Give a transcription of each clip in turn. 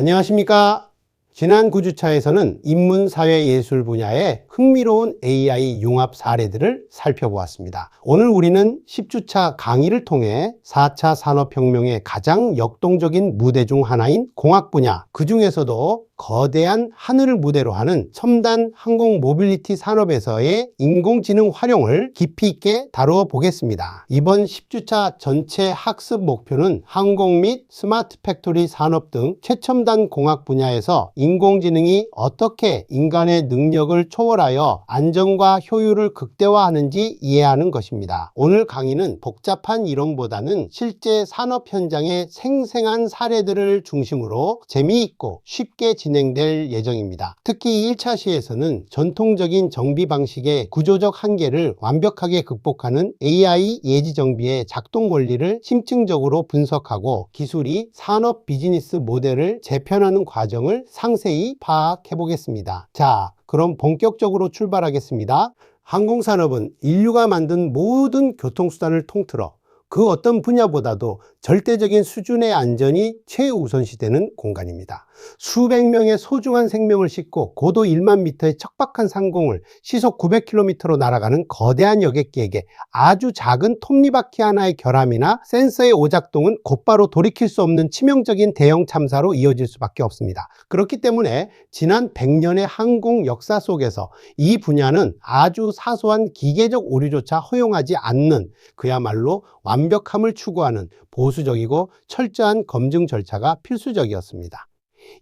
안녕하십니까? 지난 9주차에서는 인문사회예술 분야의 흥미로운 AI 융합 사례들을 살펴보았습니다. 오늘 우리는 10주차 강의를 통해 4차 산업혁명의 가장 역동적인 무대 중 하나인 공학 분야, 그 중에서도 거대한 하늘을 무대로 하는 첨단 항공 모빌리티 산업에서의 인공지능 활용을 깊이 있게 다루어 보겠습니다. 이번 10주차 전체 학습 목표는 항공 및 스마트 팩토리 산업 등 최첨단 공학 분야에서 인공지능이 어떻게 인간의 능력을 초월하여 안정과 효율을 극대화하는지 이해하는 것입니다. 오늘 강의는 복잡한 이론보다는 실제 산업 현장의 생생한 사례들을 중심으로 재미있고 쉽게 진행될 예정입니다. 특히 1차 시에서는 전통적인 정비 방식의 구조적 한계를 완벽하게 극복하는 AI 예지 정비의 작동 원리를 심층적으로 분석하고 기술이 산업 비즈니스 모델을 재편하는 과정을 상세히 파악해 보겠습니다. 자, 그럼 본격적으로 출발하겠습니다. 항공산업은 인류가 만든 모든 교통수단을 통틀어 그 어떤 분야보다도 절대적인 수준의 안전이 최우선시되는 공간입니다. 수백 명의 소중한 생명을 싣고 고도 1만 미터의 척박한 상공을 시속 900km로 날아가는 거대한 여객기에게 아주 작은 톱니바퀴 하나의 결함이나 센서의 오작동은 곧바로 돌이킬 수 없는 치명적인 대형 참사로 이어질 수밖에 없습니다. 그렇기 때문에 지난 100년의 항공 역사 속에서 이 분야는 아주 사소한 기계적 오류조차 허용하지 않는 그야말로 완벽함을 추구하는 보수적이고 철저한 검증 절차가 필수적이었습니다.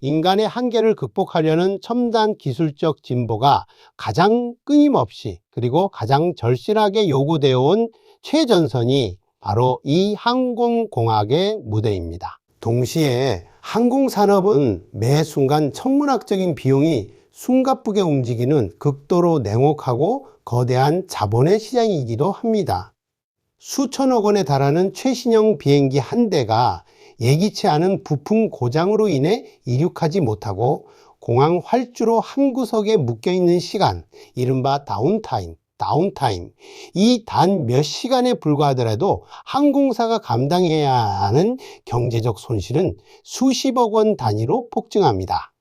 인간의 한계를 극복하려는 첨단 기술적 진보가 가장 끊임없이 그리고 가장 절실하게 요구되어 온 최전선이 바로 이 항공공학의 무대입니다. 동시에 항공산업은 매 순간 천문학적인 비용이 숨가쁘게 움직이는 극도로 냉혹하고 거대한 자본의 시장이기도 합니다. 수천억 원에 달하는 최신형 비행기 한 대가 예기치 않은 부품 고장으로 인해 이륙하지 못하고 공항 활주로 한 구석에 묶여있는 시간, 이른바 다운타임, 이 단 몇 시간에 불과하더라도 항공사가 감당해야 하는 경제적 손실은 수십억 원 단위로 폭증합니다.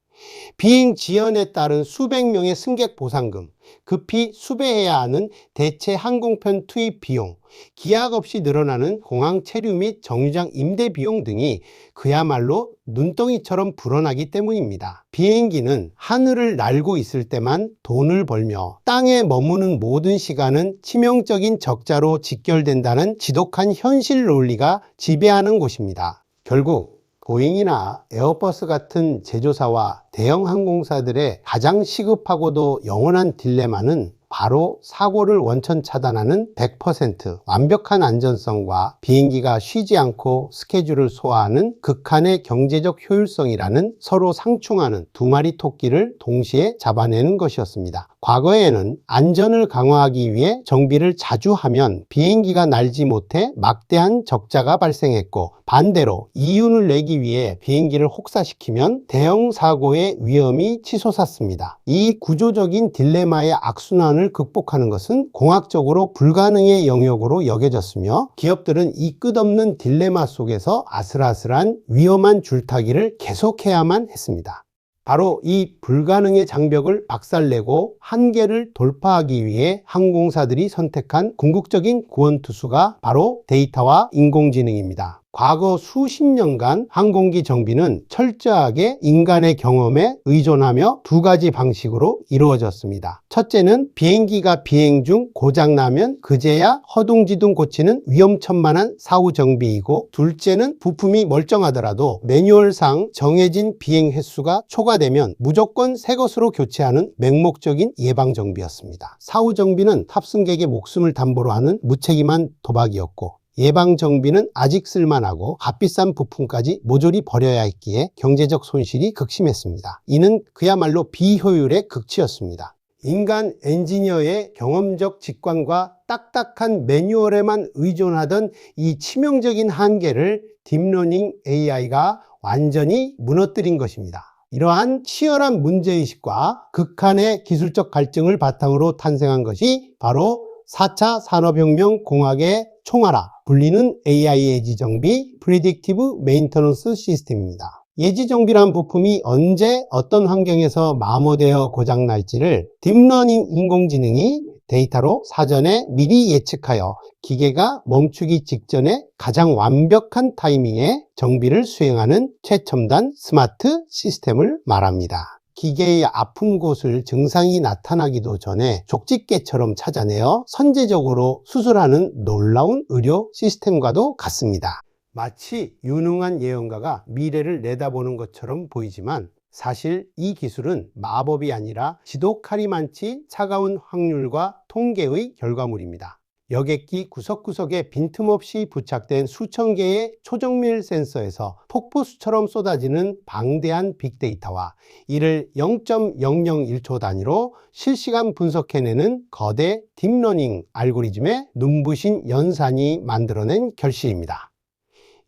비행 지연에 따른 수백 명의 승객 보상금, 급히 수배해야 하는 대체 항공편 투입 비용, 기약 없이 늘어나는 공항 체류 및 정류장 임대 비용 등이 그야말로 눈덩이처럼 불어나기 때문입니다. 비행기는 하늘을 날고 있을 때만 돈을 벌며 땅에 머무는 모든 시간은 치명적인 적자로 직결된다는 지독한 현실 논리가 지배하는 곳입니다. 결국 보잉이나 에어버스 같은 제조사와 대형 항공사들의 가장 시급하고도 영원한 딜레마는 바로 사고를 원천 차단하는 100% 완벽한 안전성과 비행기가 쉬지 않고 스케줄을 소화하는 극한의 경제적 효율성이라는 서로 상충하는 두 마리 토끼를 동시에 잡아내는 것이었습니다. 과거에는 안전을 강화하기 위해 정비를 자주 하면 비행기가 날지 못해 막대한 적자가 발생했고, 반대로 이윤을 내기 위해 비행기를 혹사시키면 대형 사고의 위험이 치솟았습니다. 이 구조적인 딜레마의 악순환을 극복하는 것은 공학적으로 불가능의 영역으로 여겨졌으며, 기업들은 이 끝없는 딜레마 속에서 아슬아슬한 위험한 줄타기를 계속해야만 했습니다. 바로 이 불가능의 장벽을 박살내고 한계를 돌파하기 위해 항공사들이 선택한 궁극적인 구원투수가 바로 데이터와 인공지능입니다. 과거 수십 년간 항공기 정비는 철저하게 인간의 경험에 의존하며 두 가지 방식으로 이루어졌습니다. 첫째는 비행기가 비행 중 고장나면 그제야 허둥지둥 고치는 위험천만한 사후 정비이고, 둘째는 부품이 멀쩡하더라도 매뉴얼상 정해진 비행 횟수가 초과되면 무조건 새 것으로 교체하는 맹목적인 예방 정비였습니다. 사후 정비는 탑승객의 목숨을 담보로 하는 무책임한 도박이었고, 예방 정비는 아직 쓸만하고 값비싼 부품까지 모조리 버려야 했기에 경제적 손실이 극심했습니다. 이는 그야말로 비효율의 극치였습니다. 인간 엔지니어의 경험적 직관과 딱딱한 매뉴얼에만 의존하던 이 치명적인 한계를 딥러닝 AI가 완전히 무너뜨린 것입니다. 이러한 치열한 문제의식과 극한의 기술적 갈증을 바탕으로 탄생한 것이 바로 4차 산업혁명 공학의 총알아 불리는 AI 예지 정비 프리딕티브 메인터넌스 시스템입니다. 예지정비란 부품이 언제 어떤 환경에서 마모되어 고장날지를 딥러닝 인공지능이 데이터로 사전에 미리 예측하여 기계가 멈추기 직전에 가장 완벽한 타이밍에 정비를 수행하는 최첨단 스마트 시스템을 말합니다. 기계의 아픈 곳을 증상이 나타나기도 전에 족집게처럼 찾아내어 선제적으로 수술하는 놀라운 의료 시스템과도 같습니다. 마치 유능한 예언가가 미래를 내다보는 것처럼 보이지만 사실 이 기술은 마법이 아니라 지독하리 많지 차가운 확률과 통계의 결과물입니다. 여객기 구석구석에 빈틈없이 부착된 수천 개의 초정밀 센서에서 폭포수처럼 쏟아지는 방대한 빅데이터와 이를 0.001초 단위로 실시간 분석해내는 거대 딥러닝 알고리즘의 눈부신 연산이 만들어낸 결실입니다.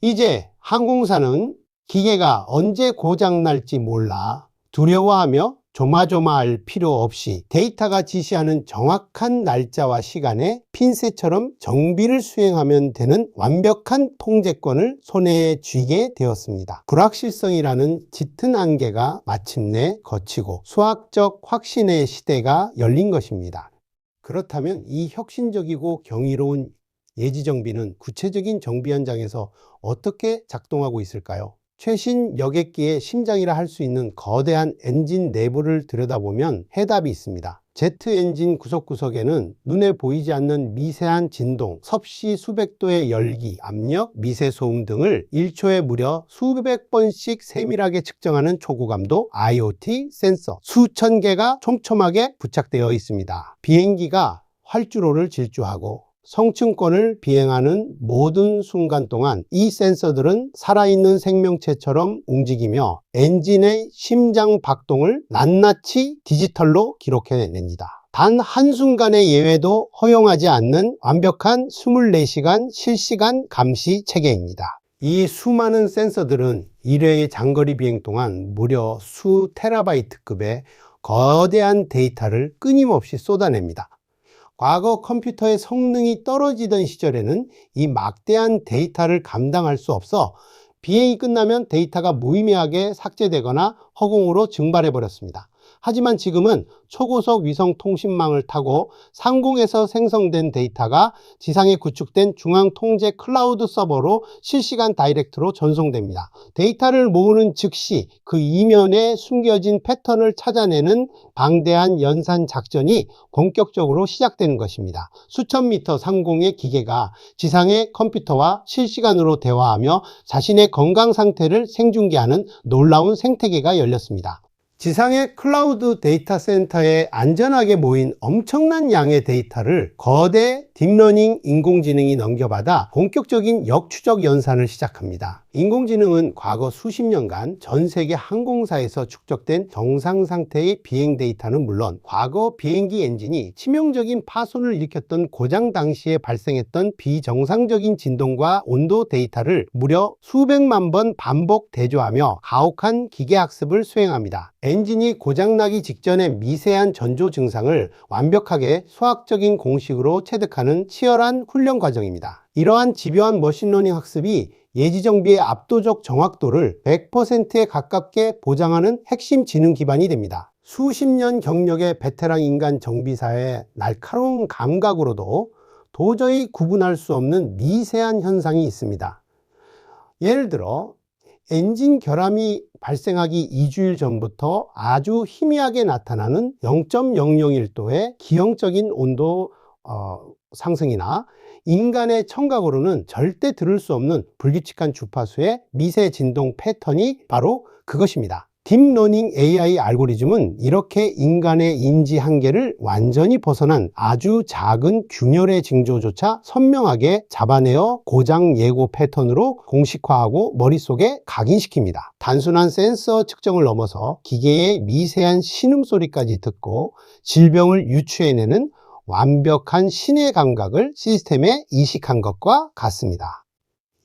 이제 항공사는 기계가 언제 고장날지 몰라 두려워하며 조마조마할 필요 없이 데이터가 지시하는 정확한 날짜와 시간에 핀셋처럼 정비를 수행하면 되는 완벽한 통제권을 손에 쥐게 되었습니다. 불확실성이라는 짙은 안개가 마침내 걷히고 수학적 확신의 시대가 열린 것입니다. 그렇다면 이 혁신적이고 경이로운 예지정비는 구체적인 정비 현장에서 어떻게 작동하고 있을까요? 최신 여객기의 심장이라 할 수 있는 거대한 엔진 내부를 들여다보면 해답이 있습니다. 제트 엔진 구석구석에는 눈에 보이지 않는 미세한 진동, 섭씨 수백 도의 열기, 압력, 미세 소음 등을 1초에 무려 수백 번씩 세밀하게 측정하는 초고감도 IoT 센서 수천 개가 촘촘하게 부착되어 있습니다. 비행기가 활주로를 질주하고 성층권을 비행하는 모든 순간 동안 이 센서들은 살아있는 생명체처럼 움직이며 엔진의 심장 박동을 낱낱이 디지털로 기록해냅니다. 단 한순간의 예외도 허용하지 않는 완벽한 24시간 실시간 감시 체계입니다. 이 수많은 센서들은 1회의 장거리 비행 동안 무려 수 테라바이트급의 거대한 데이터를 끊임없이 쏟아냅니다. 과거 컴퓨터의 성능이 떨어지던 시절에는 이 막대한 데이터를 감당할 수 없어 비행이 끝나면 데이터가 무의미하게 삭제되거나 허공으로 증발해 버렸습니다. 하지만 지금은 초고속 위성 통신망을 타고 상공에서 생성된 데이터가 지상에 구축된 중앙 통제 클라우드 서버로 실시간 다이렉트로 전송됩니다. 데이터를 모으는 즉시 그 이면에 숨겨진 패턴을 찾아내는 방대한 연산 작전이 본격적으로 시작되는 것입니다. 수천 미터 상공의 기계가 지상의 컴퓨터와 실시간으로 대화하며 자신의 건강 상태를 생중계하는 놀라운 생태계가 열렸습니다. 지상의 클라우드 데이터 센터에 안전하게 모인 엄청난 양의 데이터를 거대 딥러닝 인공지능이 넘겨받아 본격적인 역추적 연산을 시작합니다. 인공지능은 과거 수십 년간 전 세계 항공사에서 축적된 정상 상태의 비행 데이터는 물론 과거 비행기 엔진이 치명적인 파손을 일으켰던 고장 당시에 발생했던 비정상적인 진동과 온도 데이터를 무려 수백만 번 반복 대조하며 가혹한 기계학습을 수행합니다. 엔진이 고장나기 직전의 미세한 전조 증상을 완벽하게 수학적인 공식으로 체득하는 치열한 훈련 과정입니다. 이러한 집요한 머신러닝 학습이 예지정비의 압도적 정확도를 100%에 가깝게 보장하는 핵심 지능 기반이 됩니다. 수십 년 경력의 베테랑 인간 정비사의 날카로운 감각으로도 도저히 구분할 수 없는 미세한 현상이 있습니다. 예를 들어 엔진 결함이 발생하기 2주일 전부터 아주 희미하게 나타나는 0.001도의 기형적인 온도 상승이나 인간의 청각으로는 절대 들을 수 없는 불규칙한 주파수의 미세 진동 패턴이 바로 그것입니다. 딥러닝 AI 알고리즘은 이렇게 인간의 인지 한계를 완전히 벗어난 아주 작은 균열의 징조조차 선명하게 잡아내어 고장 예고 패턴으로 공식화하고 머릿속에 각인시킵니다. 단순한 센서 측정을 넘어서 기계의 미세한 신음소리까지 듣고 질병을 유추해내는 완벽한 신의 감각을 시스템에 이식한 것과 같습니다.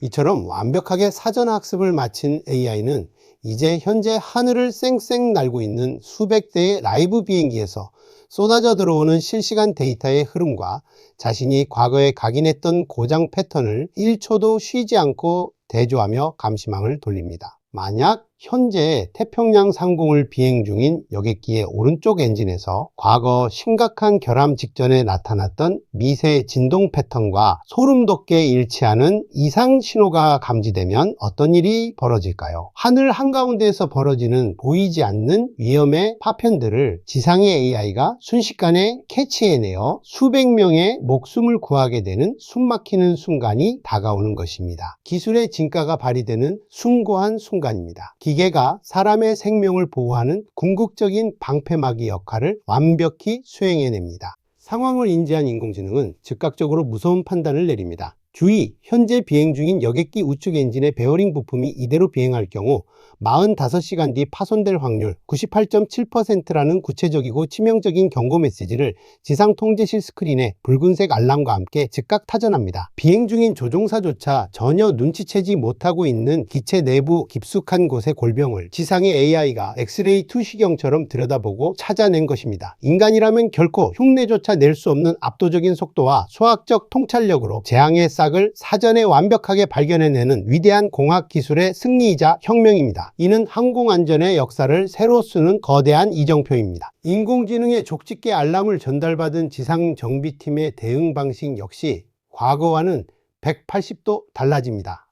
이처럼 완벽하게 사전 학습을 마친 AI는 이제 현재 하늘을 쌩쌩 날고 있는 수백 대의 라이브 비행기에서 쏟아져 들어오는 실시간 데이터의 흐름과 자신이 과거에 각인했던 고장 패턴을 1초도 쉬지 않고 대조하며 감시망을 돌립니다. 만약 현재 태평양 상공을 비행 중인 여객기의 오른쪽 엔진에서 과거 심각한 결함 직전에 나타났던 미세 진동 패턴과 소름 돋게 일치하는 이상 신호가 감지되면 어떤 일이 벌어질까요? 하늘 한가운데에서 벌어지는 보이지 않는 위험의 파편들을 지상의 AI가 순식간에 캐치해내어 수백 명의 목숨을 구하게 되는 숨막히는 순간이 다가오는 것입니다. 기술의 진가가 발휘되는 숭고한 순간입니다. 기계가 사람의 생명을 보호하는 궁극적인 방패막이 역할을 완벽히 수행해냅니다. 상황을 인지한 인공지능은 즉각적으로 무서운 판단을 내립니다. 주의! 현재 비행 중인 여객기 우측 엔진의 베어링 부품이 이대로 비행할 경우 45시간 뒤 파손될 확률 98.7%라는 구체적이고 치명적인 경고 메시지를 지상 통제실 스크린에 붉은색 알람과 함께 즉각 타전합니다. 비행 중인 조종사조차 전혀 눈치채지 못하고 있는 기체 내부 깊숙한 곳의 골병을 지상의 AI가 엑스레이 투시경처럼 들여다보고 찾아낸 것입니다. 인간이라면 결코 흉내조차 낼 수 없는 압도적인 속도와 수학적 통찰력으로 재앙의 싹을 사전에 완벽하게 발견해내는 위대한 공학기술의 승리이자 혁명입니다. 이는 항공안전의 역사를 새로 쓰는 거대한 이정표입니다. 인공지능의 족집게 알람을 전달받은 지상정비팀의 대응 방식 역시 과거와는 180도 달라집니다.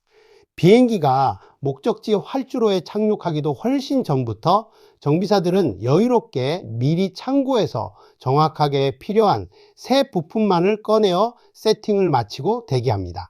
비행기가 목적지 활주로에 착륙하기도 훨씬 전부터 정비사들은 여유롭게 미리 창고에서 정확하게 필요한 새 부품만을 꺼내어 세팅을 마치고 대기합니다.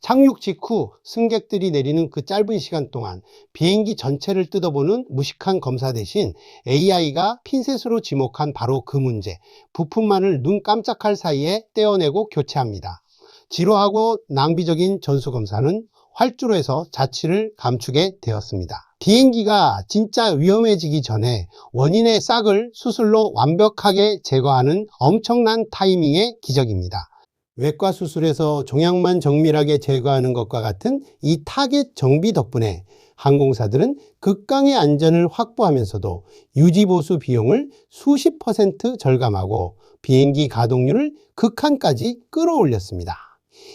착륙 직후 승객들이 내리는 그 짧은 시간 동안 비행기 전체를 뜯어보는 무식한 검사 대신 AI가 핀셋으로 지목한 바로 그 문제, 부품만을 눈 깜짝할 사이에 떼어내고 교체합니다. 지루하고 낭비적인 전수검사는 활주로에서 자취를 감추게 되었습니다. 비행기가 진짜 위험해지기 전에 원인의 싹을 수술로 완벽하게 제거하는 엄청난 타이밍의 기적입니다. 외과 수술에서 종양만 정밀하게 제거하는 것과 같은 이 타겟 정비 덕분에 항공사들은 극강의 안전을 확보하면서도 유지보수 비용을 수십 % 절감하고 비행기 가동률을 극한까지 끌어올렸습니다.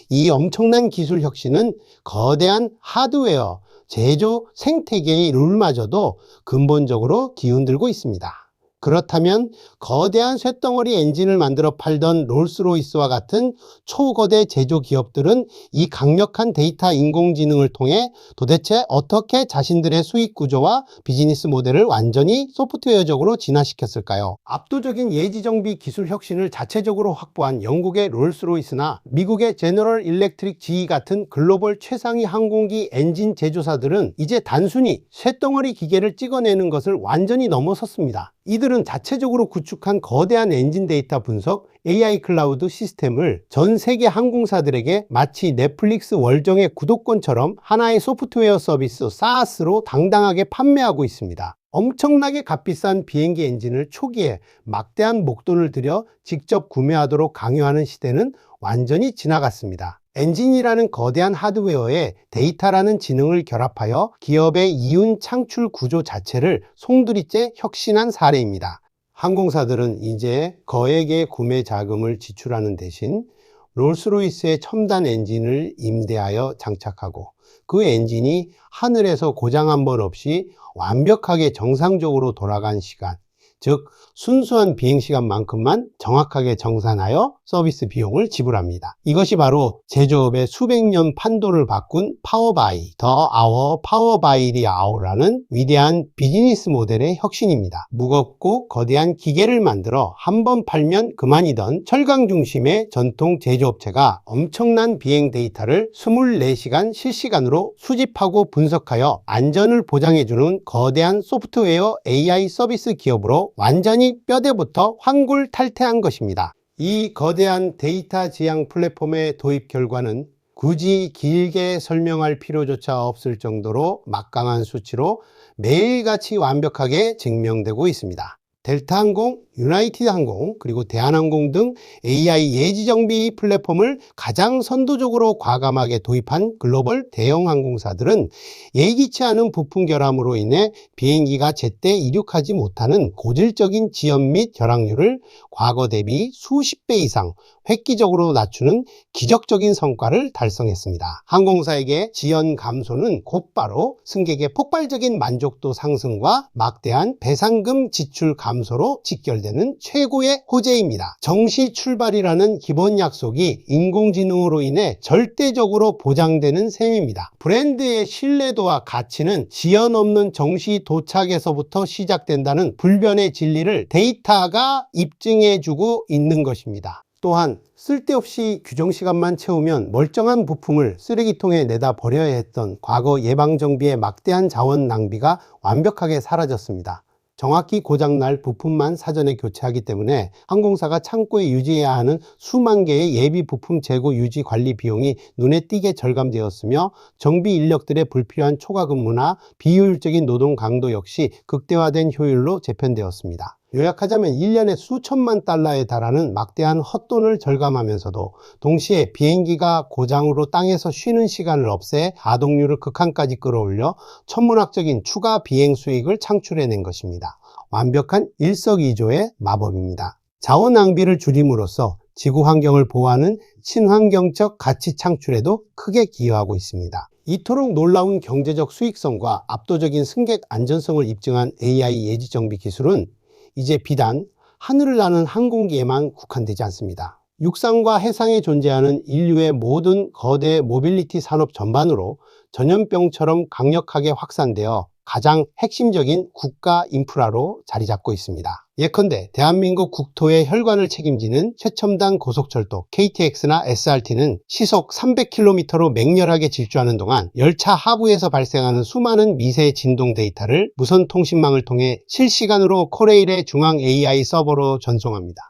이 엄청난 기술 혁신은 거대한 하드웨어, 제조 생태계의 룰마저도 근본적으로 기운들고 있습니다. 그렇다면 거대한 쇳덩어리 엔진을 만들어 팔던 롤스로이스와 같은 초거대 제조 기업들은 이 강력한 데이터 인공지능을 통해 도대체 어떻게 자신들의 수익 구조와 비즈니스 모델을 완전히 소프트웨어적으로 진화시켰을까요? 압도적인 예지정비 기술 혁신을 자체적으로 확보한 영국의 롤스로이스나 미국의 제너럴 일렉트릭 GE 같은 글로벌 최상위 항공기 엔진 제조사들은 이제 단순히 쇳덩어리 기계를 찍어내는 것을 완전히 넘어섰습니다. 이들은 자체적으로 구축한 거대한 엔진 데이터 분석 AI 클라우드 시스템을 전 세계 항공사들에게 마치 넷플릭스 월정의 구독권처럼 하나의 소프트웨어 서비스 SaaS로 당당하게 판매하고 있습니다. 엄청나게 값비싼 비행기 엔진을 초기에 막대한 목돈을 들여 직접 구매하도록 강요하는 시대는 완전히 지나갔습니다. 엔진이라는 거대한 하드웨어에 데이터라는 지능을 결합하여 기업의 이윤 창출 구조 자체를 송두리째 혁신한 사례입니다. 항공사들은 이제 거액의 구매 자금을 지출하는 대신 롤스로이스의 첨단 엔진을 임대하여 장착하고 그 엔진이 하늘에서 고장 한 번 없이 완벽하게 정상적으로 돌아간 시간, 즉 순수한 비행시간만큼만 정확하게 정산하여 서비스 비용을 지불합니다. 이것이 바로 제조업의 수백 년 판도를 바꾼 파워바이, 더 아워 파워바이리 아워라는 위대한 비즈니스 모델의 혁신입니다. 무겁고 거대한 기계를 만들어 한 번 팔면 그만이던 철강 중심의 전통 제조업체가 엄청난 비행 데이터를 24시간 실시간으로 수집하고 분석하여 안전을 보장해주는 거대한 소프트웨어 AI 서비스 기업으로 완전히 뼈대부터 환골탈태한 것입니다. 이 거대한 데이터 지향 플랫폼의 도입 결과는 굳이 길게 설명할 필요조차 없을 정도로 막강한 수치로 매일같이 완벽하게 증명되고 있습니다. 델타항공, 유나이티드항공, 그리고 대한항공 등 AI 예지정비 플랫폼을 가장 선도적으로 과감하게 도입한 글로벌 대형 항공사들은 예기치 않은 부품 결함으로 인해 비행기가 제때 이륙하지 못하는 고질적인 지연 및 결항률을 과거 대비 수십 배 이상 획기적으로 낮추는 기적적인 성과를 달성했습니다. 항공사에게 지연 감소는 곧바로 승객의 폭발적인 만족도 상승과 막대한 배상금 지출 감소로 직결되는 최고의 호재입니다. 정시 출발이라는 기본 약속이 인공지능으로 인해 절대적으로 보장되는 셈입니다. 브랜드의 신뢰도와 가치는 지연 없는 정시 도착에서부터 시작된다는 불변의 진리를 데이터가 입증해주고 있는 것입니다. 또한 쓸데없이 규정시간만 채우면 멀쩡한 부품을 쓰레기통에 내다 버려야 했던 과거 예방정비의 막대한 자원 낭비가 완벽하게 사라졌습니다. 정확히 고장날 부품만 사전에 교체하기 때문에 항공사가 창고에 유지해야 하는 수만 개의 예비 부품 재고 유지 관리 비용이 눈에 띄게 절감되었으며, 정비 인력들의 불필요한 초과 근무나 비효율적인 노동 강도 역시 극대화된 효율로 재편되었습니다. 요약하자면 1년에 수천만 달러에 달하는 막대한 헛돈을 절감하면서도 동시에 비행기가 고장으로 땅에서 쉬는 시간을 없애 가동률을 극한까지 끌어올려 천문학적인 추가 비행 수익을 창출해낸 것입니다. 완벽한 일석이조의 마법입니다. 자원 낭비를 줄임으로써 지구 환경을 보호하는 친환경적 가치 창출에도 크게 기여하고 있습니다. 이토록 놀라운 경제적 수익성과 압도적인 승객 안전성을 입증한 AI 예지정비 기술은 이제 비단 하늘을 나는 항공기에만 국한되지 않습니다. 육상과 해상에 존재하는 인류의 모든 거대 모빌리티 산업 전반으로 전염병처럼 강력하게 확산되어 가장 핵심적인 국가 인프라로 자리 잡고 있습니다. 예컨대 대한민국 국토의 혈관을 책임지는 최첨단 고속철도 KTX나 SRT는 시속 300km로 맹렬하게 질주하는 동안 열차 하부에서 발생하는 수많은 미세 진동 데이터를 무선 통신망을 통해 실시간으로 코레일의 중앙 AI 서버로 전송합니다.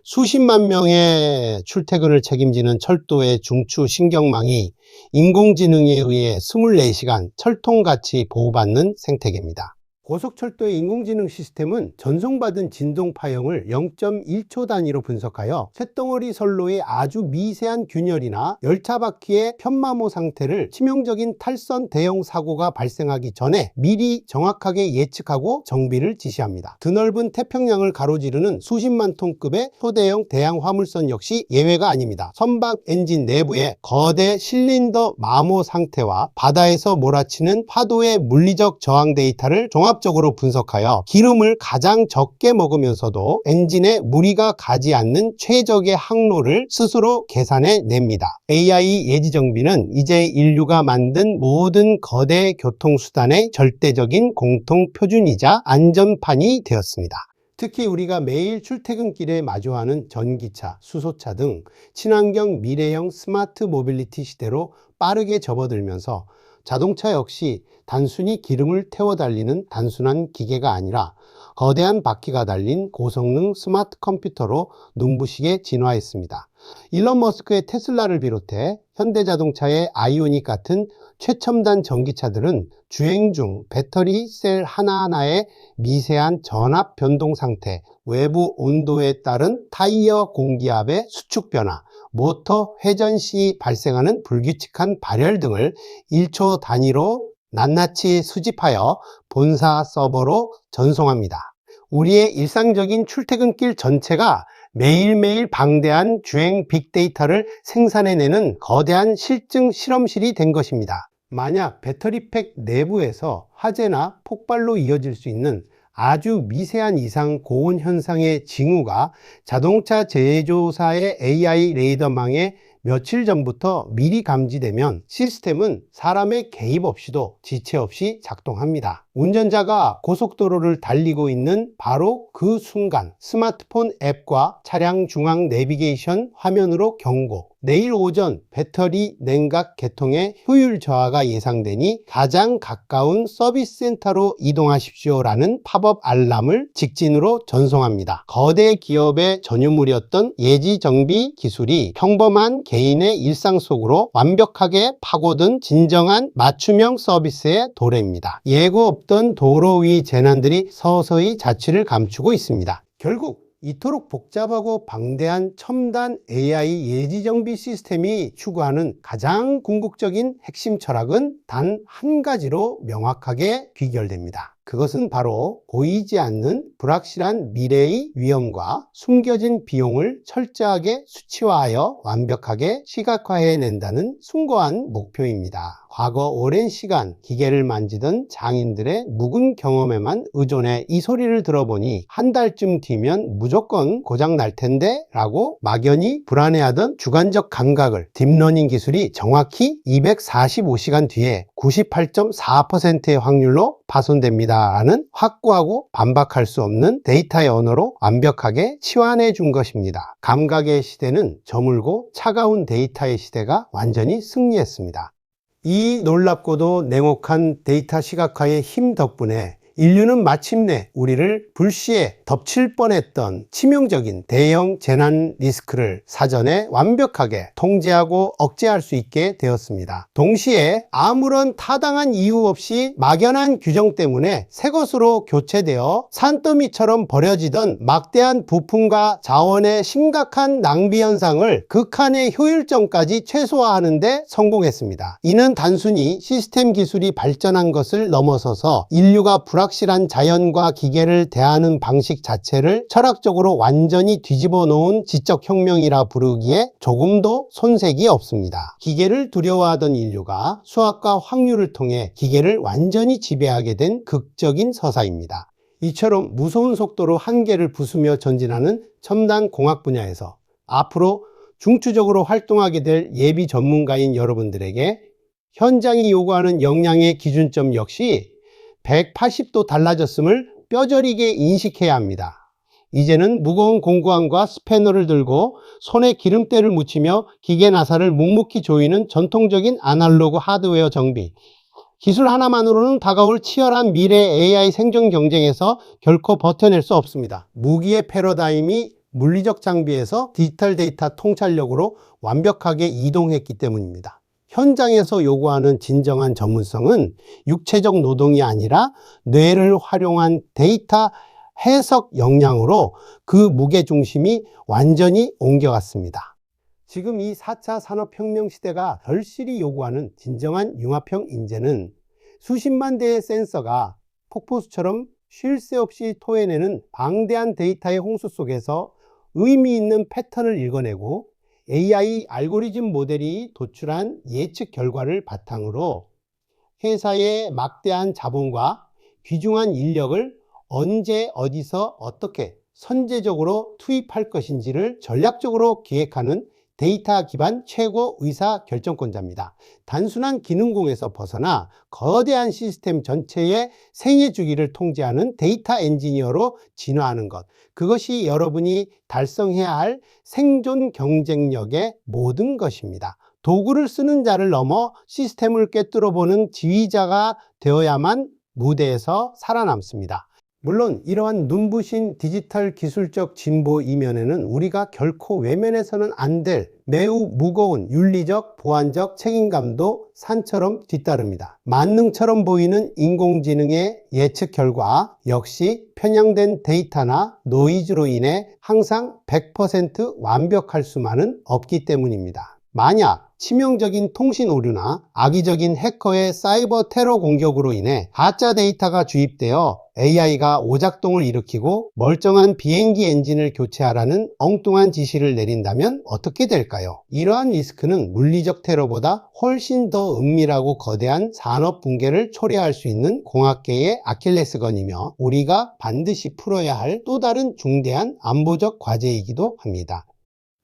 수십만 명의 출퇴근을 책임지는 철도의 중추 신경망이 인공지능에 의해 24시간 철통같이 보호받는 생태계입니다. 고속철도의 인공지능 시스템은 전송받은 진동 파형을 0.1초 단위로 분석하여 쇳덩어리 선로의 아주 미세한 균열이나 열차 바퀴의 편마모 상태를 치명적인 탈선 대형 사고가 발생하기 전에 미리 정확하게 예측하고 정비를 지시합니다. 드넓은 태평양을 가로지르는 수십만 톤급의 초대형 대양 화물선 역시 예외가 아닙니다. 선박 엔진 내부의 거대 실린더 마모 상태와 바다에서 몰아치는 파도의 물리적 저항 데이터를 종합적으로 분석하여 기름을 가장 적게 먹으면서도 엔진에 무리가 가지 않는 최적의 항로를 스스로 계산해 냅니다. AI 예지정비는 이제 인류가 만든 모든 거대 교통수단의 절대적인 공통 표준이자 안전판이 되었습니다. 특히 우리가 매일 출퇴근길에 마주하는 전기차, 수소차 등 친환경 미래형 스마트 모빌리티 시대로 빠르게 접어들면서 자동차 역시 단순히 기름을 태워 달리는 단순한 기계가 아니라 거대한 바퀴가 달린 고성능 스마트 컴퓨터로 눈부시게 진화했습니다. 일론 머스크의 테슬라를 비롯해 현대자동차의 아이오닉 같은 최첨단 전기차들은 주행 중 배터리 셀 하나하나의 미세한 전압 변동 상태, 외부 온도에 따른 타이어 공기압의 수축 변화, 모터 회전 시 발생하는 불규칙한 발열 등을 1초 단위로 낱낱이 수집하여 본사 서버로 전송합니다. 우리의 일상적인 출퇴근길 전체가 매일매일 방대한 주행 빅데이터를 생산해내는 거대한 실증 실험실이 된 것입니다. 만약 배터리팩 내부에서 화재나 폭발로 이어질 수 있는 아주 미세한 이상 고온 현상의 징후가 자동차 제조사의 AI 레이더망에 며칠 전부터 미리 감지되면 시스템은 사람의 개입 없이도 지체 없이 작동합니다. 운전자가 고속도로를 달리고 있는 바로 그 순간 스마트폰 앱과 차량 중앙 내비게이션 화면으로 경고, 내일 오전 배터리 냉각 개통의 효율 저하가 예상되니 가장 가까운 서비스 센터로 이동하십시오라는 팝업 알람을 직진으로 전송합니다. 거대 기업의 전유물이었던 예지 정비 기술이 평범한 개인의 일상 속으로 완벽하게 파고든 진정한 맞춤형 서비스의 도래입니다. 예고 없던 도로 위 재난들이 서서히 자취를 감추고 있습니다. 결국 이토록 복잡하고 방대한 첨단 AI 예지정비 시스템이 추구하는 가장 궁극적인 핵심 철학은 단 한 가지로 명확하게 귀결됩니다. 그것은 바로 보이지 않는 불확실한 미래의 위험과 숨겨진 비용을 철저하게 수치화하여 완벽하게 시각화해낸다는 숭고한 목표입니다. 과거 오랜 시간 기계를 만지던 장인들의 묵은 경험에만 의존해 이 소리를 들어보니 한 달쯤 뒤면 무조건 고장 날 텐데 라고 막연히 불안해하던 주관적 감각을 딥러닝 기술이 정확히 245시간 뒤에 98.4%의 확률로 파손됩니다 라는 확고하고 반박할 수 없는 데이터의 언어로 완벽하게 치환해 준 것입니다. 감각의 시대는 저물고 차가운 데이터의 시대가 완전히 승리했습니다. 이 놀랍고도 냉혹한 데이터 시각화의 힘 덕분에 인류는 마침내 우리를 불시에 덮칠 뻔했던 치명적인 대형 재난 리스크를 사전에 완벽하게 통제하고 억제할 수 있게 되었습니다. 동시에 아무런 타당한 이유 없이 막연한 규정 때문에 새 것으로 교체되어 산더미처럼 버려지던 막대한 부품과 자원의 심각한 낭비 현상을 극한의 효율점까지 최소화하는 데 성공했습니다. 이는 단순히 시스템 기술이 발전한 것을 넘어서서 인류가 불확실한 자연과 기계를 대하는 방식 자체를 철학적으로 완전히 뒤집어 놓은 지적 혁명이라 부르기에 조금도 손색이 없습니다. 기계를 두려워하던 인류가 수학과 확률을 통해 기계를 완전히 지배하게 된 극적인 서사입니다. 이처럼 무서운 속도로 한계를 부수며 전진하는 첨단 공학 분야에서 앞으로 중추적으로 활동하게 될 예비 전문가인 여러분들에게 현장이 요구하는 역량의 기준점 역시 180도 달라졌음을 뼈저리게 인식해야 합니다. 이제는 무거운 공구함과 스패너를 들고 손에 기름때를 묻히며 기계 나사를 묵묵히 조이는 전통적인 아날로그 하드웨어 정비, 기술 하나만으로는 다가올 치열한 미래 AI 생존 경쟁에서 결코 버텨낼 수 없습니다. 무기의 패러다임이 물리적 장비에서 디지털 데이터 통찰력으로 완벽하게 이동했기 때문입니다. 현장에서 요구하는 진정한 전문성은 육체적 노동이 아니라 뇌를 활용한 데이터 해석 역량으로 그 무게중심이 완전히 옮겨갔습니다. 지금 이 4차 산업혁명 시대가 절실히 요구하는 진정한 융합형 인재는 수십만 대의 센서가 폭포수처럼 쉴 새 없이 토해내는 방대한 데이터의 홍수 속에서 의미 있는 패턴을 읽어내고 AI 알고리즘 모델이 도출한 예측 결과를 바탕으로 회사의 막대한 자본과 귀중한 인력을 언제 어디서 어떻게 선제적으로 투입할 것인지를 전략적으로 기획하는 데이터 기반 최고 의사 결정권자입니다. 단순한 기능공에서 벗어나 거대한 시스템 전체의 생애 주기를 통제하는 데이터 엔지니어로 진화하는 것, 그것이 여러분이 달성해야 할 생존 경쟁력의 모든 것입니다. 도구를 쓰는 자를 넘어 시스템을 꿰뚫어 보는 지휘자가 되어야만 무대에서 살아남습니다. 물론 이러한 눈부신 디지털 기술적 진보 이면에는 우리가 결코 외면해서는 안 될 매우 무거운 윤리적, 보안적 책임감도 산처럼 뒤따릅니다. 만능처럼 보이는 인공지능의 예측 결과 역시 편향된 데이터나 노이즈로 인해 항상 100% 완벽할 수만은 없기 때문입니다. 만약 치명적인 통신 오류나 악의적인 해커의 사이버 테러 공격으로 인해 가짜 데이터가 주입되어 AI가 오작동을 일으키고 멀쩡한 비행기 엔진을 교체하라는 엉뚱한 지시를 내린다면 어떻게 될까요? 이러한 리스크는 물리적 테러보다 훨씬 더 은밀하고 거대한 산업 붕괴를 초래할 수 있는 공학계의 아킬레스건이며 우리가 반드시 풀어야 할 또 다른 중대한 안보적 과제이기도 합니다.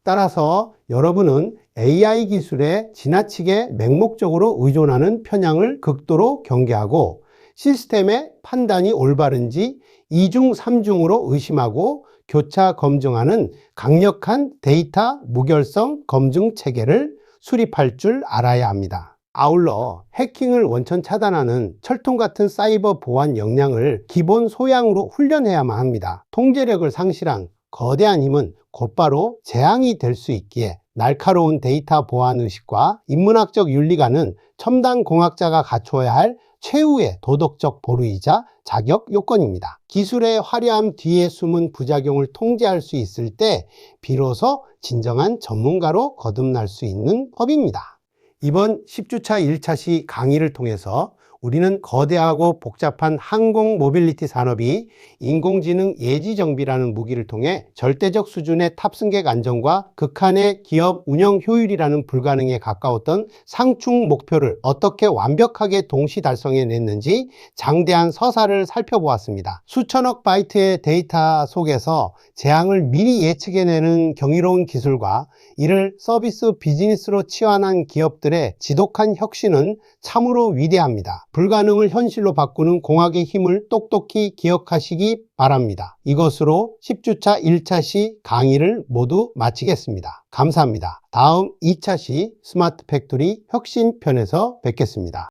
따라서 여러분은 AI 기술에 지나치게 맹목적으로 의존하는 편향을 극도로 경계하고 시스템의 판단이 올바른지 2중, 3중으로 의심하고 교차 검증하는 강력한 데이터 무결성 검증 체계를 수립할 줄 알아야 합니다. 아울러 해킹을 원천 차단하는 철통 같은 사이버 보안 역량을 기본 소양으로 훈련해야만 합니다. 통제력을 상실한 거대한 힘은 곧바로 재앙이 될 수 있기에 날카로운 데이터 보안 의식과 인문학적 윤리관은 첨단 공학자가 갖춰야 할 최후의 도덕적 보루이자 자격 요건입니다. 기술의 화려함 뒤에 숨은 부작용을 통제할 수 있을 때 비로소 진정한 전문가로 거듭날 수 있는 법입니다. 이번 10주차 1차 시 강의를 통해서 우리는 거대하고 복잡한 항공 모빌리티 산업이 인공지능 예지 정비라는 무기를 통해 절대적 수준의 탑승객 안정과 극한의 기업 운영 효율이라는 불가능에 가까웠던 상충 목표를 어떻게 완벽하게 동시 달성해냈는지 장대한 서사를 살펴보았습니다. 수천억 바이트의 데이터 속에서 재앙을 미리 예측해내는 경이로운 기술과 이를 서비스 비즈니스로 치환한 기업들의 지독한 혁신은 참으로 위대합니다. 불가능을 현실로 바꾸는 공학의 힘을 똑똑히 기억하시기 바랍니다. 이것으로 10주차 1차 시 강의를 모두 마치겠습니다. 감사합니다. 다음 2차 시 스마트 팩토리 혁신 편에서 뵙겠습니다.